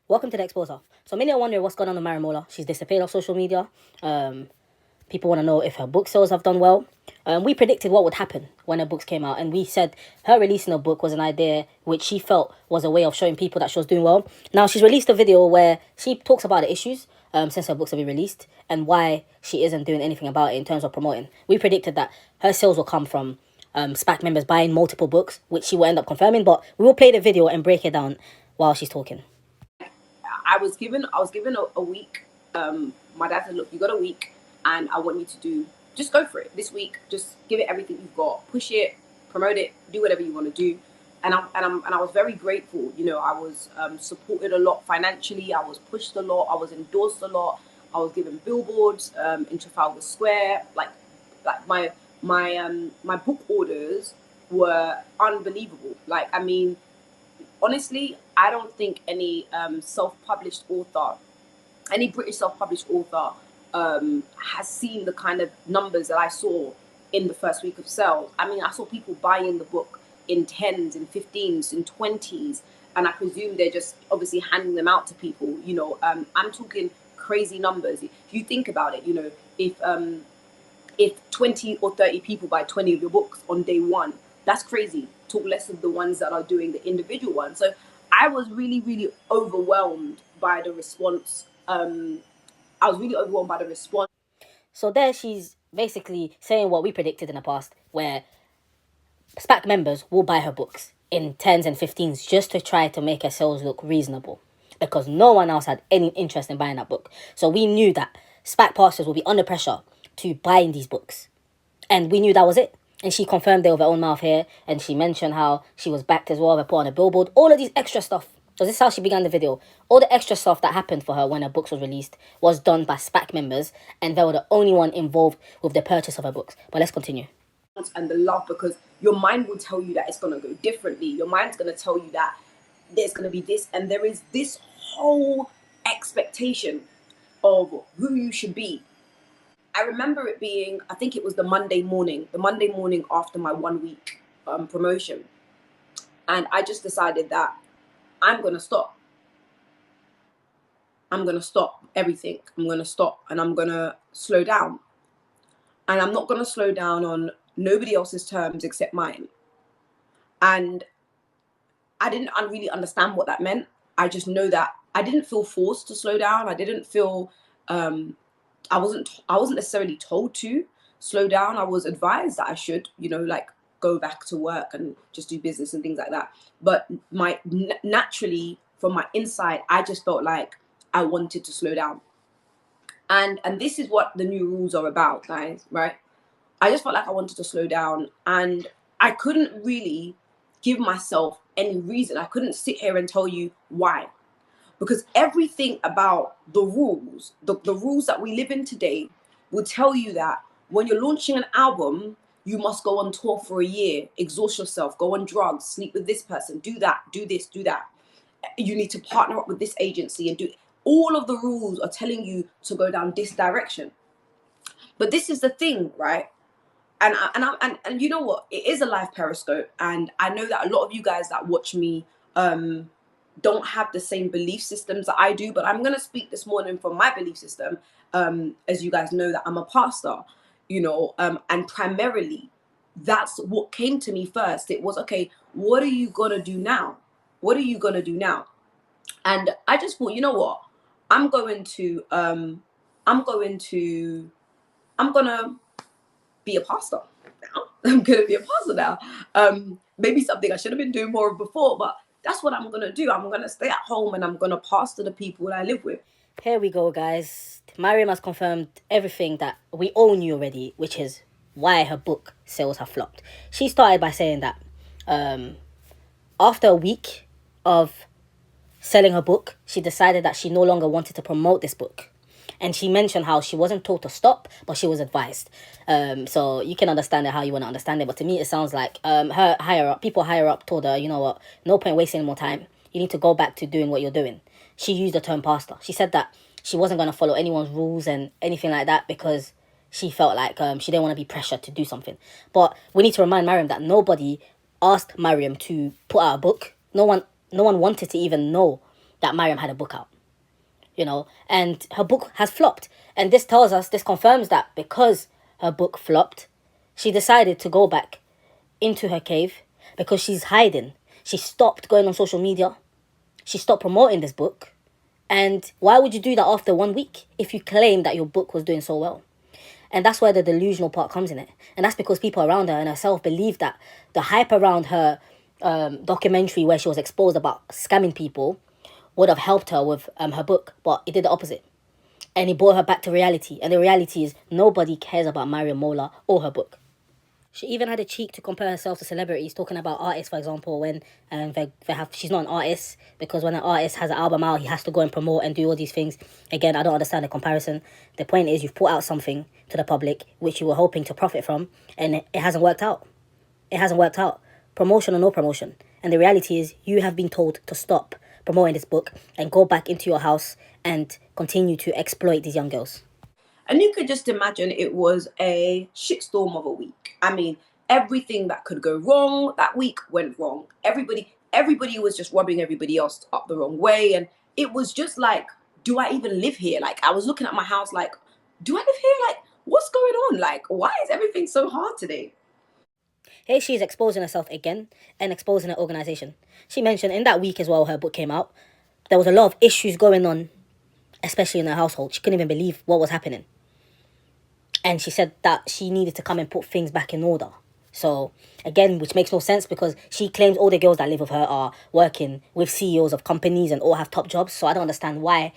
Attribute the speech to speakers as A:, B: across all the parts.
A: Welcome to the Exposer. So many are wondering what's going on with Mariam Mola. She's disappeared off social media. People want to know if her book sales have done well. We predicted what would happen when her books came out, and we said her releasing a book was an idea which she felt was a way of showing people that she was doing well. Now, she's released a video where she talks about the issues since her books have been released and why she isn't doing anything about it in terms of promoting. We predicted that her sales will come from SPAC members buying multiple books, which she will end up confirming, but we will play the video and break it down while she's talking.
B: I was given a week. My dad said, look, you got a week and I want you to just go for it this week. Just give it everything you've got, push it, promote it, do whatever you want to do. And I was very grateful. You know, I was supported a lot financially. I was pushed a lot. I was endorsed a lot. I was given billboards in Trafalgar Square. Like my book orders were unbelievable. Like, I mean, honestly, I don't think any self-published author, any British self-published author has seen the kind of numbers that I saw in the first week of sales. I mean, I saw people buying the book in 10s, in 15s, in 20s, and I presume they're just obviously handing them out to people. You know, I'm talking crazy numbers. If you think about it, you know, if 20 or 30 people buy 20 of your books on day one, that's crazy. Talk less of the ones that are doing the individual ones. So I was really, really overwhelmed by the response.
A: So there she's basically saying what we predicted in the past, where SPAC members will buy her books in 10s and 15s just to try to make her sales look reasonable, because no one else had any interest in buying that book. So we knew that SPAC pastors will be under pressure to buying these books. And we knew that was it. And she confirmed it with her own mouth here. And she mentioned how she was backed as well. They put on a billboard. All of these extra stuff. So this is how she began the video. All the extra stuff that happened for her when her books was released was done by SPAC members. And they were the only one involved with the purchase of her books. But let's continue.
B: And the love, because your mind will tell you that it's going to go differently. Your mind's going to tell you that there's going to be this. And there is this whole expectation of who you should be. I remember it being, I think it was the Monday morning after my 1 week promotion. And I just decided that I'm going to stop. I'm going to stop everything. I'm going to stop and I'm going to slow down. And I'm not going to slow down on nobody else's terms except mine. And I didn't really understand what that meant. I just know that I didn't feel forced to slow down. I didn't feel... I wasn't necessarily told to slow down. I was advised that I should, you know, like go back to work and just do business and things like that. But naturally, from my inside, I just felt like I wanted to slow down. And this is what the new rules are about, guys, right? I just felt like I wanted to slow down, and I couldn't really give myself any reason. I couldn't sit here and tell you why. Because everything about the rules, the rules that we live in today, will tell you that when you're launching an album, you must go on tour for a year, exhaust yourself, go on drugs, sleep with this person, do that, do this, do that. You need to partner up with this agency and do... All of the rules are telling you to go down this direction. But this is the thing, right? And you know what? It is a live Periscope, and I know that a lot of you guys that watch me don't have the same belief systems that I do, but I'm going to speak this morning from my belief system. As you guys know, that I'm a pastor, you know, and primarily that's what came to me first. It was, okay, what are you going to do now? What are you going to do now? And I just thought, you know what? I'm going to be a pastor now. I'm going to be a pastor now. Maybe something I should have been doing more of before, but that's what I'm going to do. I'm going to stay at home and I'm going to pastor the people that I live with.
A: Here we go, guys. Mariam has confirmed everything that we all knew already, which is why her book sales have flopped. She started by saying that after a week of selling her book, she decided that she no longer wanted to promote this book. And she mentioned how she wasn't told to stop, but she was advised. So you can understand it how you want to understand it. But to me, it sounds like people higher up told her, you know what, no point wasting any more time. You need to go back to doing what you're doing. She used the term pastor. She said that she wasn't going to follow anyone's rules and anything like that because she felt like she didn't want to be pressured to do something. But we need to remind Mariam that nobody asked Mariam to put out a book. No one wanted to even know that Mariam had a book out, and her book has flopped. And this confirms that because her book flopped, she decided to go back into her cave because she's hiding. She stopped going on social media. She stopped promoting this book. And why would you do that after 1 week if you claim that your book was doing so well? And that's where the delusional part comes in it. And that's because people around her and herself believe that the hype around her documentary where she was exposed about scamming people would have helped her with her book, but it did the opposite. And it brought her back to reality. And the reality is nobody cares about Mariam, Mola, or her book. She even had a cheek to compare herself to celebrities, talking about artists, for example, when she's not an artist, because when an artist has an album out, he has to go and promote and do all these things. Again, I don't understand the comparison. The point is you've put out something to the public which you were hoping to profit from, and it hasn't worked out. It hasn't worked out. Promotion or no promotion. And the reality is you have been told to stop promoting this book and go back into your house and continue to exploit these young girls.
B: And you could just imagine it was a shitstorm of a week. I mean, everything that could go wrong that week went wrong. Everybody was just rubbing everybody else up the wrong way. And it was just like, do I even live here? Like, I was looking at my house like, do I live here? Like, what's going on? Like, why is everything so hard today?
A: Here she is exposing herself again and exposing her organisation. She mentioned in that week as well, her book came out, there was a lot of issues going on, especially in her household. She couldn't even believe what was happening. And she said that she needed to come and put things back in order. So, again, which makes no sense because she claims all the girls that live with her are working with CEOs of companies and all have top jobs. So I don't understand why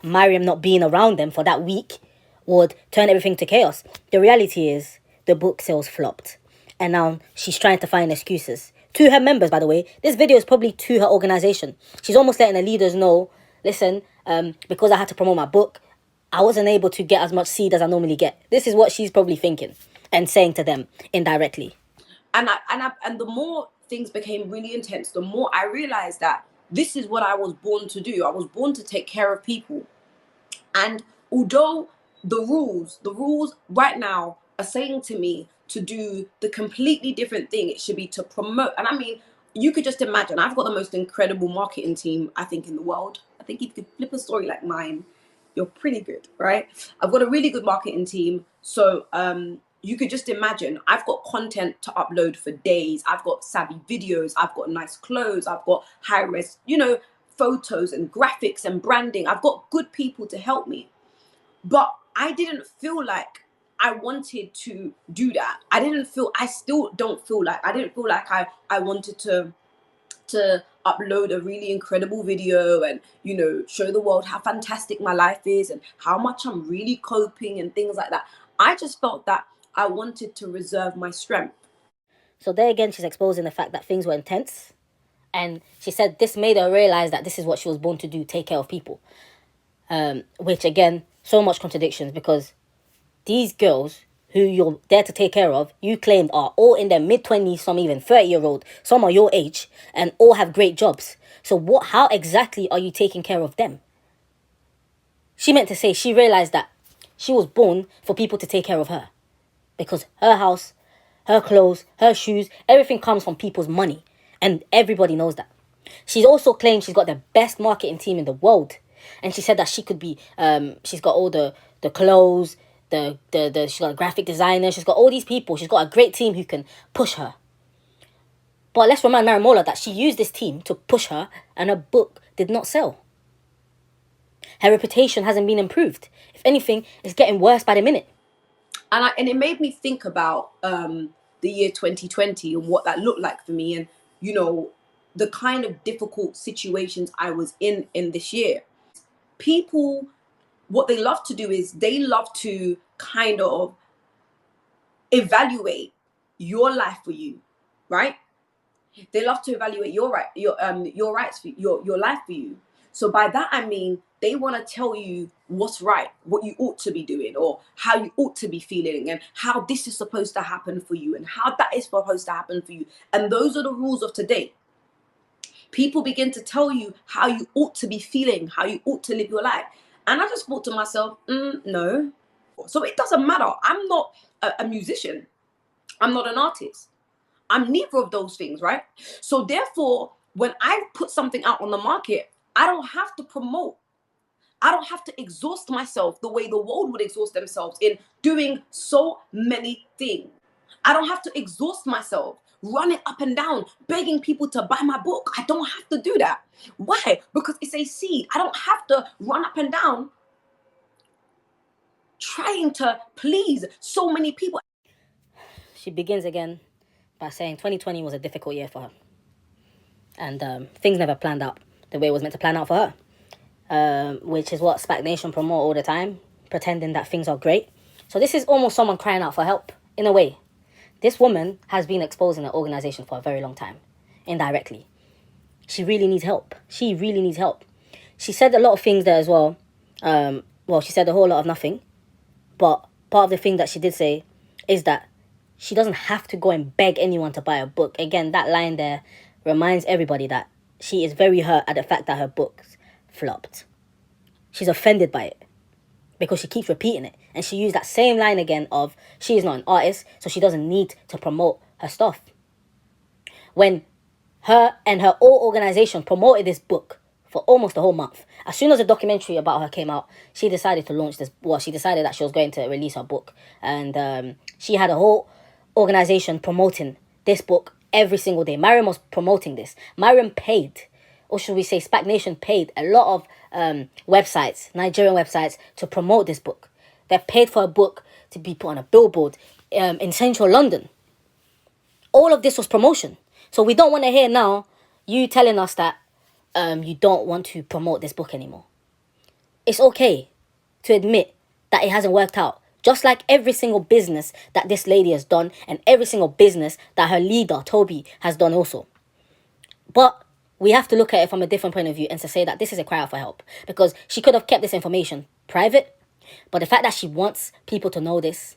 A: Mariam not being around them for that week would turn everything to chaos. The reality is the book sales flopped. And now she's trying to find excuses. To her members, by the way, this video is probably to her organisation. She's almost letting the leaders know, listen, because I had to promote my book, I wasn't able to get as much seed as I normally get. This is what she's probably thinking and saying to them indirectly.
B: And the more things became really intense, the more I realized that this is what I was born to do. I was born to take care of people. And although the rules right now are saying to me to do the completely different thing, it should be to promote. And I mean, you could just imagine, I've got the most incredible marketing team, I think, in the world. I think if you could flip a story like mine, you're pretty good, right? I've got a really good marketing team. So you could just imagine, I've got content to upload for days. I've got savvy videos. I've got nice clothes. I've got high-res, photos and graphics and branding. I've got good people to help me. But I didn't feel like I wanted to do that. I still don't feel like, I didn't feel like I wanted to upload a really incredible video and show the world how fantastic my life is and how much I'm really coping and things like that. I just felt that I wanted to reserve my strength.
A: So there again, she's exposing the fact that things were intense, and she said this made her realize that this is what she was born to do, take care of people, which again, so much contradictions, because these girls who you're there to take care of, you claimed are all in their mid-20s, some even 30-year-old, some are your age, and all have great jobs. So how exactly are you taking care of them? She meant to say she realized that she was born for people to take care of her. Because her house, her clothes, her shoes, everything comes from people's money. And everybody knows that. She's also claimed she's got the best marketing team in the world. And she said that she could be, she's got all the clothes, she's got a graphic designer, she's got all these people, she's got a great team who can push her. But let's remind Mariam Mola that she used this team to push her and her book did not sell. Her reputation hasn't been improved. If anything, it's getting worse by the minute.
B: And it made me think about the year 2020 and what that looked like for me, and the kind of difficult situations I was in this year. People, what they love to do is they love to kind of evaluate your life for you, right? They love to evaluate your rights for your life for you. So by that I mean they want to tell you what's right, what you ought to be doing, or how you ought to be feeling, and how this is supposed to happen for you, and how that is supposed to happen for you. And those are the rules of today. People begin to tell you how you ought to be feeling, how you ought to live your life. And I just thought to myself, no. So it doesn't matter. I'm not a musician. I'm not an artist. I'm neither of those things, right? So therefore, when I put something out on the market, I don't have to promote. I don't have to exhaust myself the way the world would exhaust themselves in doing so many things. I don't have to exhaust myself running up and down, begging people to buy my book. I don't have to do that. Why? Because it's a seed. I don't have to run up and down trying to please so many people.
A: She begins again by saying 2020 was a difficult year for her. And things never planned out the way it was meant to plan out for her. Which is what SPAC Nation promote all the time, pretending that things are great. So this is almost someone crying out for help, in a way. This woman has been exposing the organization for a very long time, indirectly. She really needs help. She really needs help. She said a lot of things there as well. She said a whole lot of nothing. But part of the thing that she did say is that she doesn't have to go and beg anyone to buy a book. Again, that line there reminds everybody that she is very hurt at the fact that her books flopped. She's offended by it because she keeps repeating it. And she used that same line again of she is not an artist, so she doesn't need to promote her stuff. When her and her whole organization promoted this book for almost a whole month, as soon as a documentary about her came out, she decided to launch this. Well, she decided that she was going to release her book. And she had a whole organization promoting this book every single day. Mariam was promoting this. Mariam paid, or should we say SPAC Nation paid a lot of websites, Nigerian websites, to promote this book. They paid for a book to be put on a billboard in central London. All of this was promotion. So we don't want to hear now you telling us that you don't want to promote this book anymore. It's okay to admit that it hasn't worked out. Just like every single business that this lady has done and every single business that her leader, Toby, has done also. But we have to look at it from a different point of view and to say that this is a cry out for help. Because she could have kept this information private. But the fact that she wants people to know this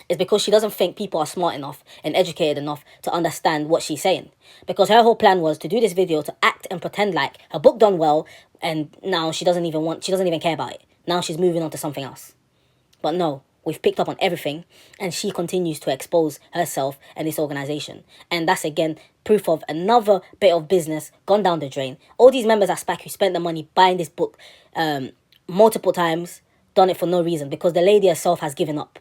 A: is because she doesn't think people are smart enough and educated enough to understand what she's saying. Because her whole plan was to do this video to act and pretend like her book done well, and now she doesn't even care about it. Now she's moving on to something else. But no, we've picked up on everything, and she continues to expose herself and this organization. And that's again proof of another bit of business gone down the drain. All these members at SPAC who spent the money buying this book multiple times, done it for no reason, because the lady herself has given up.